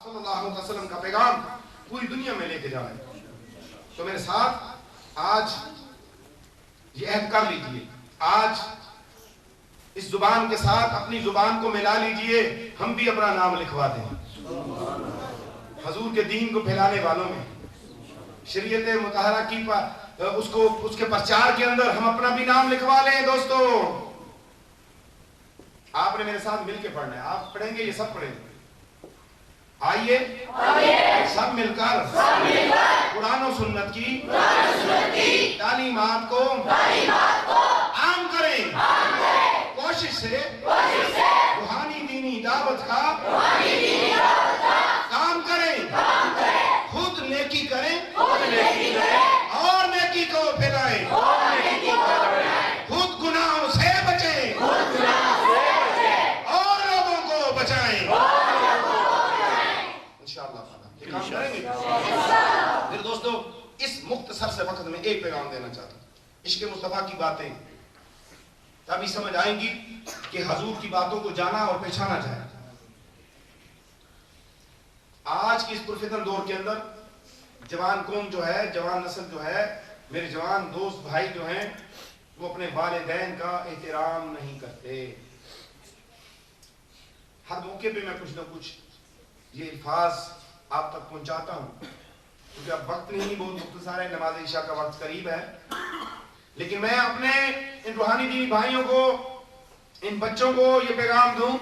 صلی اللہ علیہ وسلم کا پیغام پوری دنیا میں لے کے جائیں. تو میرے ساتھ آج یہ عہد کر لیجئے, آج اس زبان کے ساتھ اپنی زبان کو ملا لیجئے, ہم بھی اپنا نام لکھوا دیں حضور کے دین کو پھیلانے والوں میں, شریعت مطہرہ کی اس کے پرچار کے اندر ہم اپنا بھی نام لکھوا لیں. دوستو آپ نے میرے ساتھ مل کے پڑھنا ہے, آپ پڑھیں گے, یہ سب پڑھیں گے. آئیے سب مل کر قرآن و سنت کی تعلیمات کو عام کریں, کوشش سے روحانی دینی دعوت کا کام کریں, خود نیکی کریں اور نیکی کو پھیلائیں, خود گناہوں سے بچیں اور لوگوں کو بچائیں. پھر دوستو اس مختصر سے وقت میں ایک پیغام دینا چاہتا ہوں. عشق مصطفیٰ کی باتیں تبھی سمجھ آئیں گی کہ حضور کی باتوں کو جانا اور پہچانا جائے. آج کی اس پرفتن دور کے اندر جوان قوم جو ہے, جوان نسل جو ہے, میرے جوان دوست بھائی جو ہیں, وہ اپنے والدین کا احترام نہیں کرتے. ہر موقع پہ میں کچھ نہ کچھ یہ الفاظ آپ تک پہنچاتا ہوں, کیونکہ اب وقت نہیں, بہت مختصر ہے, نماز عشاء کا وقت قریب ہے. لیکن میں اپنے ان روحانی دینی بھائیوں کو, ان بچوں کو یہ پیغام دوں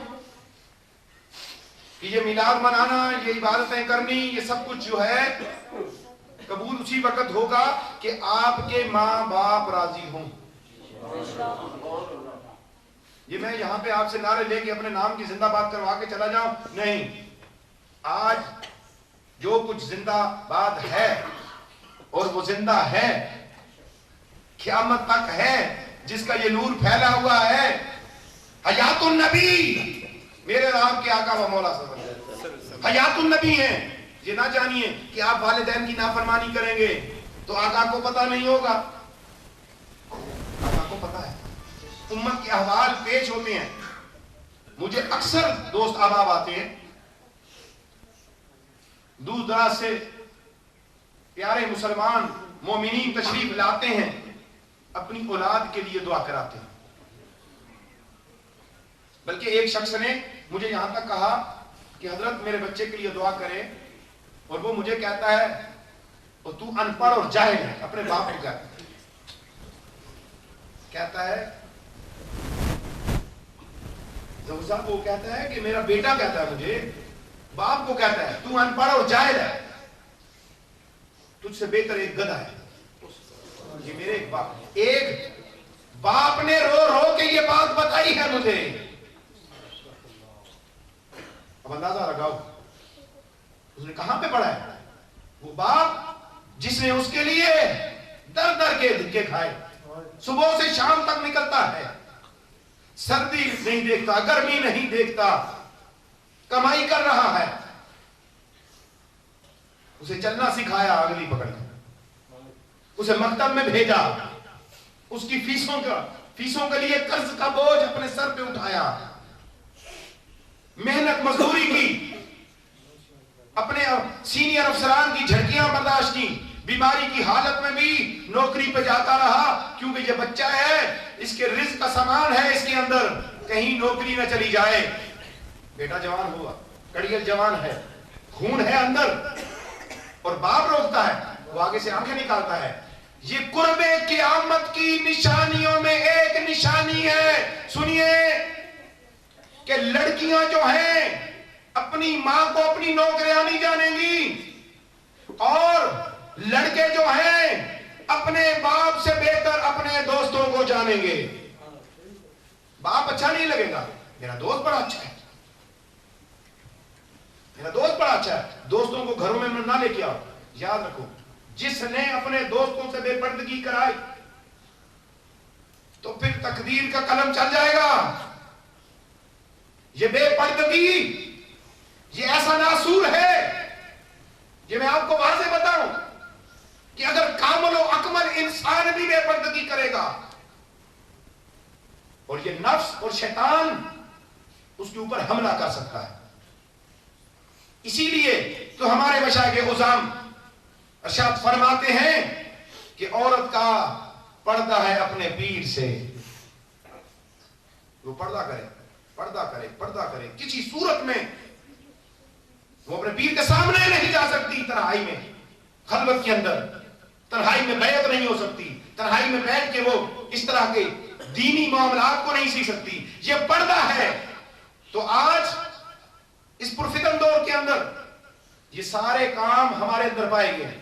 کہ یہ میلاد منانا, یہ عبادتیں کرنی, یہ سب کچھ جو ہے قبول اسی وقت ہوگا کہ آپ کے ماں باپ راضی ہوں. یہ میں یہاں پہ آپ سے نعرے لے کے اپنے نام کی زندہ باد کروا کے چلا جاؤں, نہیں. آج جو کچھ زندہ باد ہے اور وہ زندہ ہے, قیامت تک ہے, جس کا یہ نور پھیلا ہوا ہے, حیات النبی, میرے آپ کے آقا و مولا صلی اللہ علیہ وسلم حیات النبی ہیں. یہ نہ جانیے کہ آپ والدین کی نافرمانی کریں گے تو آقا کو پتہ نہیں ہوگا. آقا کو پتہ ہے, امت کے احوال پیش ہوتے ہیں. مجھے اکثر دوست احباب آتے ہیں, دور دراز سے پیارے مسلمان مومنین تشریف لاتے ہیں, اپنی اولاد کے لیے دعا کراتے ہیں. بلکہ ایک شخص نے مجھے یہاں تک کہا کہ حضرت میرے بچے کے لیے دعا کرے, اور وہ مجھے کہتا ہے, اور تو ان پڑھ اور جاہل ہے, اپنے باپ کو کہتا ہے ظہور صاحب, وہ کہتا ہے کہ میرا بیٹا کہتا ہے مجھے, باپ کو کہتا ہے تو ان پڑھ اور جاہل ہے, تجھ سے بہتر ایک گدھا ہے. یہ میرے ایک باپ نے رو رو کے یہ بات بتائی ہے مجھے. اب اندازہ لگاؤ اس نے کہاں پہ پڑھا ہے. وہ باپ جس نے اس کے لیے در در کے دھکے کھائے, صبح سے شام تک نکلتا ہے, سردی نہیں دیکھتا, گرمی نہیں دیکھتا, کمائی کر رہا ہے. اسے چلنا سکھایا اگلی پکڑ کے, اسے مکتب میں بھیجا, اس کی فیسوں کے لیے قرض کا بوجھ اپنے سر پہ اٹھایا, محنت مزدوری کی, اپنے سینئر افسران کی جھٹکیاں برداشت کی, بیماری کی حالت میں بھی نوکری پہ جاتا رہا, کیونکہ یہ بچہ ہے, اس کے رزق کا سامان ہے اس کے اندر, کہیں نوکری نہ چلی جائے. بیٹا جوان ہوا, کڑیل جوان ہے, خون ہے اندر, اور باپ روکتا ہے, وہ آگے سے آنکھیں نکالتا ہے. یہ قرب قیامت کی نشانیوں میں ایک نشانی ہے. سنیے کہ لڑکیاں جو ہیں اپنی ماں کو اپنی نوکریاں نہیں جانیں گی, اور لڑکے جو ہیں اپنے باپ سے بہتر اپنے دوستوں کو جانیں گے. باپ اچھا نہیں لگے گا, میرا دوست بڑا اچھا ہے, میرا دوست بڑا اچھا ہے. دوستوں کو گھروں میں نہ لے کے آؤ. یاد رکھو, جس نے اپنے دوستوں سے بے پردگی کرائی تو پھر تقدیر کا قلم چل جائے گا. یہ بے پردگی, یہ ایسا ناسور ہے, یہ میں آپ کو واضح بتاؤں کہ اگر کامل و اکمل انسان بھی بے پردگی کرے گا, اور یہ نفس اور شیطان اس کے اوپر حملہ کر سکتا ہے. اسی لیے تو ہمارے مشائخ عظام ارشاد فرماتے ہیں کہ عورت کا پردہ ہے اپنے پیر سے. وہ پردہ کرے پردہ کرے پردہ کرے, کسی صورت میں وہ اپنے پیر کے سامنے نہیں جا سکتی, تنہائی میں خلوت کے اندر تنہائی میں بیعت نہیں ہو سکتی, تنہائی میں بیٹھ کے وہ اس طرح کے دینی معاملات کو نہیں سیکھ سکتی. یہ پردہ ہے. تو آج اس پرفتن دور کے اندر یہ سارے کام ہمارے اندر پائے گئے ہیں.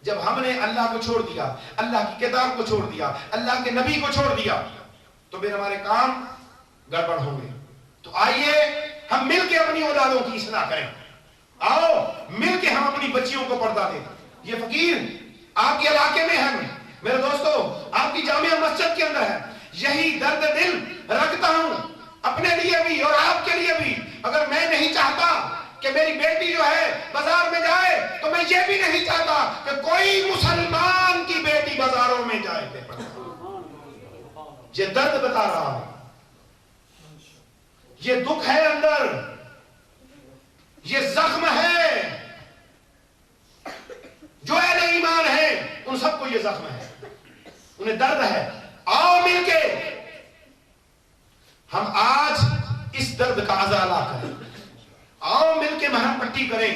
جب ہم نے اللہ کو چھوڑ دیا, اللہ کی کتاب کو چھوڑ دیا, اللہ کے نبی کو چھوڑ دیا, تو پھر ہمارے کام گڑبڑ ہوں گے. تو آئیے ہم مل کے اپنی اولادوں کی اصلاح کریں. آؤ مل کے ہم اپنی بچیوں کو پردہ دیں. یہ فقیر آپ کے علاقے میں ہے, میرے دوستو آپ کی جامعہ مسجد کے اندر ہے. یہی درد دل رکھتا ہوں اپنے لیے بھی اور آپ کے لیے بھی. اگر میں نہیں چاہتا کہ میری بیٹی جو ہے بازار میں جائے, تو میں یہ بھی نہیں چاہتا کہ کوئی مسلمان کی بیٹی بازاروں میں جائے. یہ درد بتا رہا ہوں, یہ دکھ ہے اندر, یہ زخم ہے. جو اہل ایمان ہے ان سب کو یہ زخم ہے, انہیں درد ہے. آؤ مل کے ہم آج اس درد کا ازالہ کریں. آؤ مل کے مرہم پٹی کریں.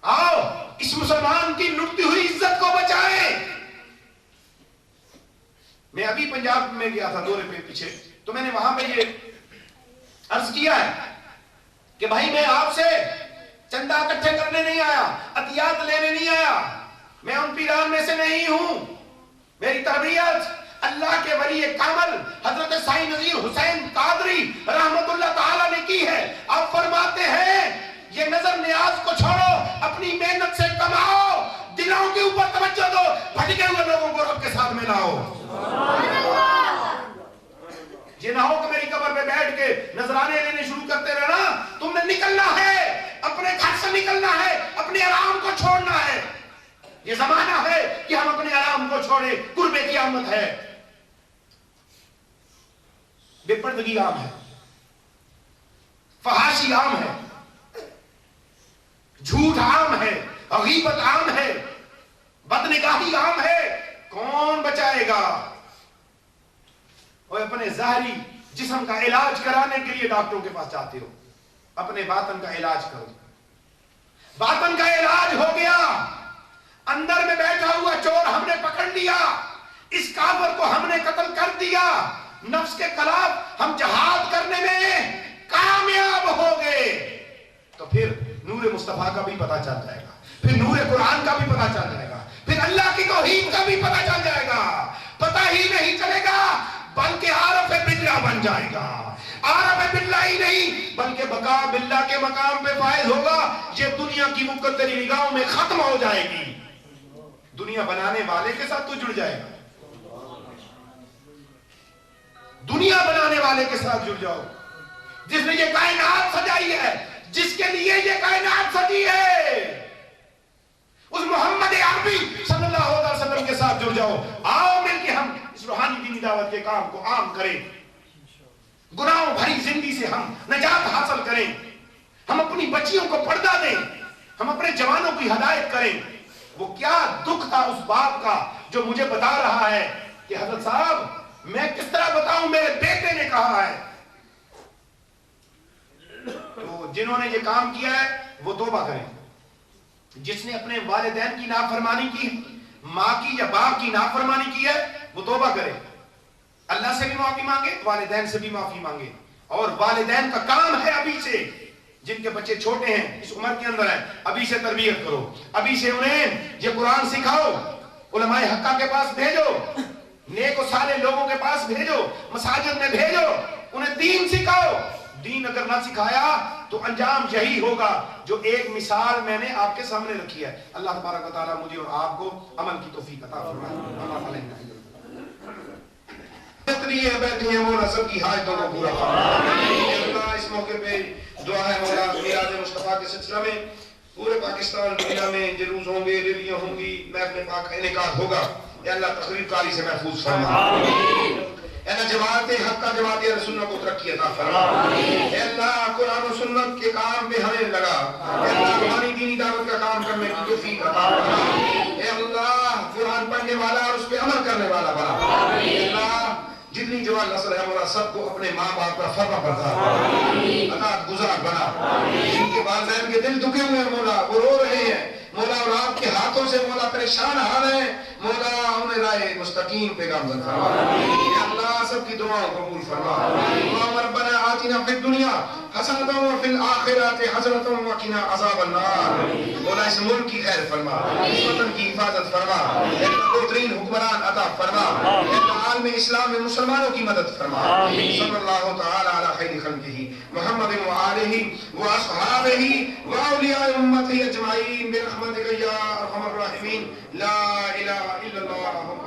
آؤ اس مسلمان کی لٹتی ہوئی عزت کو بچائیں. میں ابھی پنجاب میں گیا تھا دورے پہ پیچھے, تو میں نے وہاں پہ یہ عرض کیا ہے کہ بھائی میں آپ سے چندہ اکٹھے کرنے نہیں آیا, عطیات لینے نہیں آیا. میں ان پیران میں سے نہیں ہوں. میری تربیت اللہ کے ولی کامل حضرت سائیں نذیر حسین قادری رحمت اللہ تعالی نے کی ہے. آپ فرماتے ہیں یہ نظر نیاز کو چھوڑو, اپنی محنت سے کماؤ, دلوں کے اوپر توجہ دو, بھٹکے ہوئے لوگوں کو رب کے ساتھ ملاؤ. یہ نہ ہو کہ میری قبر پہ بیٹھ کے نذرانے لینے شروع کرتے رہنا. تم نے نکلنا ہے, اپنے گھر سے نکلنا ہے, اپنے آرام کو چھوڑنا ہے. یہ زمانہ ہے کہ ہم اپنے آرام کو چھوڑیں. قرب قیامت ہے, بے پردگی عام ہے, فحاشی عام ہے, جھوٹ عام ہے, غیبت عام ہے, بدنگاہی عام ہے. کون بچائے گا؟ اور اپنے ظاہری جسم کا علاج کرانے کے لیے ڈاکٹروں کے پاس جاتے ہو, اپنے باطن کا علاج کرو. باطن کا علاج ہو گیا, اندر میں بیٹھا ہوا چور ہم نے پکڑ لیا, اس کافر کو ہم نے قتل کر دیا, نفس کے خلاف ہم جہاد کرنے میں کامیاب ہو گئے. تو پھر نور مصطفیٰ کا بھی پتہ چل جائے گا, پھر نور قرآن کا بھی پتہ چل جائے گا, پھر اللہ کی توحید کا بھی پتہ چل جائے گا. پتہ ہی نہیں چلے گا بلکہ عارف باللہ بن جائے گا. عارف باللہ ہی نہیں بلکہ بقا باللہ کے مقام پہ فائز ہوگا. یہ دنیا کی مقدر تیری نگاہوں میں ختم ہو جائے گی. دنیا بنانے والے کے ساتھ تو جڑ جائے گا. دنیا بنانے والے کے ساتھ جڑ جاؤ, جس نے یہ کائنات سجائی ہے, جس کے لیے یہ کائنات سجی ہے, اس محمد عربی صلی اللہ علیہ وسلم کے ساتھ جڑ جاؤ. آؤ مل کے ہم اس روحانی دینی دعوت کے کام کو عام کریں. گناہوں بھری زندگی سے ہم نجات حاصل کریں. ہم اپنی بچیوں کو پردہ دیں, ہم اپنے جوانوں کی ہدایت کریں. وہ کیا دکھ تھا اس باپ کا جو مجھے بتا رہا ہے کہ حضرت صاحب میں کس طرح بتاؤں, میرے بیٹے نے کہا ہے. تو جنہوں نے یہ کام کیا ہے وہ توبہ کریں. جس نے اپنے والدین کی نافرمانی کی, ماں کی یا باپ کی نافرمانی کی ہے, وہ توبہ کرے, اللہ سے بھی معافی مانگے, والدین سے بھی معافی مانگے. اور والدین کا کام ہے ابھی سے, جن کے بچے چھوٹے ہیں, اس عمر کے اندر ہیں, ابھی سے تربیت کرو, ابھی سے انہیں یہ قرآن سکھاؤ, علماء حقہ کے پاس بھیجو, نیک و صالح لوگوں کے پاس بھیجو, مساجد میں بھیجو, انہیں دین سکھاؤ. دین اگر نہ سکھایا تو انجام یہی ہوگا جو ایک مثال میں نے آپ کے سامنے رکھی ہے. اللہ تبارک و تعالیٰ مجھے اور آپ کو عمل کی توفیق عطا فرمائے. اللہ علیہ یہ بیٹھے ہیں وہ سب کی حاجتوں کو پورا فرمائے. اس موقع پہ دعا ہے مولا میلاد مصطفیٰ کے سلسلہ میں پورے پاکستان دنیا میں جلوس ہوں گے, ریلیاں ہوں گی, محفل پاک انعقاد ہوگا. یا اللہ تقریب کاری سے محفوظ فرما. اے اللہ جماعت حق کا جماعت اہل سنت کو ترقی عطا فرما اے اللہ قرآن و سنت کے کام پہ ہمیں لگا اے اللہ ہماری دینی دعوت کا کام کرنے کی توفیق عطا فرما اے اللہ قرآن پڑھنے والا اور اس پہ عمل کرنے والا بنا اے اللہ جتنی جوان نسل ہے مولا سب کو اپنے ماں باپ کا فرما بردار اطاعت گزار بنا جن کے والدین کے دل دکھے ہوئے ہیں مولا وہ رو رہے ہیں مولا اور آپ کے ہاتھوں سے مولا پریشان حال ہیں مولا انہیں رائے مستقیم پہ گامزن فرما یا اللہ سب کی دعاؤں قبول فرما اللہم ربنا آتنا فی الدنیا حسنۃ وفی الآخرۃ حسنۃ وقنا عذاب النار مولا اس ملک کی خیر فرما اس وطن کی حفاظت فرما بہترین حکمران عطا فرما عالم اسلام میں مسلمانوں کی مدد فرما صلی اللہ تعالی علی خیر خلقہ محمد وآلہ واصحابہ واولیاء امتہ اجمعین برحمتک یا ارحم الراحمین لا الہ الا اللہ